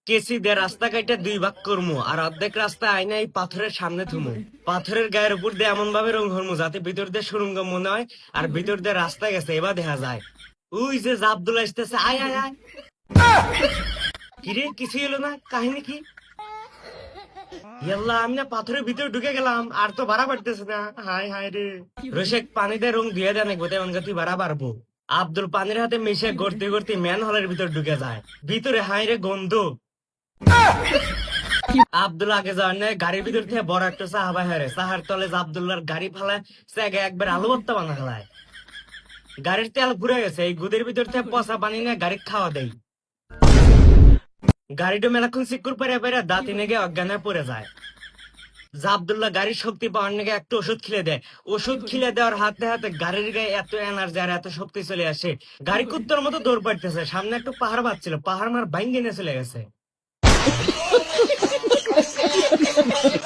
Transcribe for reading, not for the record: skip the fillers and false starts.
কেসি দিয়ে রাস্তা কাইটা দুই ভাগ করমু আর অর্ধেক রাস্তা আইনা এই পাথরের সামনে থুমু। পাথরের গায়ের উপর দিয়ে এমন ভাবে রং হরমু যাতে ভিতর দিয়ে সুরঙ্গ মনে হয় আর ভিতর দিয়ে রাস্তা গেছে এবার দেখা যায়। ওই যে আব্দুল আসতেছে, আয় আয় আয়। কিরে কিছু এলো না, কাহিনী কি? ইয়াল্লা, আমি না পাথরের ভিতরে ঢুকে গেলাম আর তো ভাড়া বাড়তেছে না। হাই হাই রে। রোশেক পানি দিয়ে রং ধুয়ে দেন একবার, তেমন তুই ভাড়া বাড়বো। আব্দুল পানির হাতে মিশে গড়তে গড়তে ম্যান হলের ভিতর ঢুকে যায়। ভিতরে হাই রে গন্ধ। আব্দুল আগে যাওয়ার নেই, গাড়ির ভিতর থেকে বড় একটা সাহাবা হারে সাহার তলে আব্দুল্লাহর গাড়ি ফালায় সেগে একবার আলু ভর্তা বানা ফেলায়। গাড়ির তেল ঘুরে গেছে, এই গুদের ভিতর থেকে পচা পানি নিয়ে গাড়ি খাওয়া দেয়। গাড়িটা মেলাক্ষণ সিকুর পেরে পেরে দাঁতি নেগে অজ্ঞান হয়ে পড়ে যায়। আব্দুল্লাহ গাড়ির শক্তি পাওয়ার নাকি একটা ওষুধ খিলে দেয়। ওষুধ খিলে দেওয়ার হাতে হাতে গাড়ির গায়ে এত এনার্জি আর এত শক্তি চলে আসে, গাড়ি কুত্তর মতো দৌড় পাড়তেছে। সামনে একটু পাহাড় বাজছিল, পাহাড় মার ভাঙ্গে নিয়ে চলে গেছে।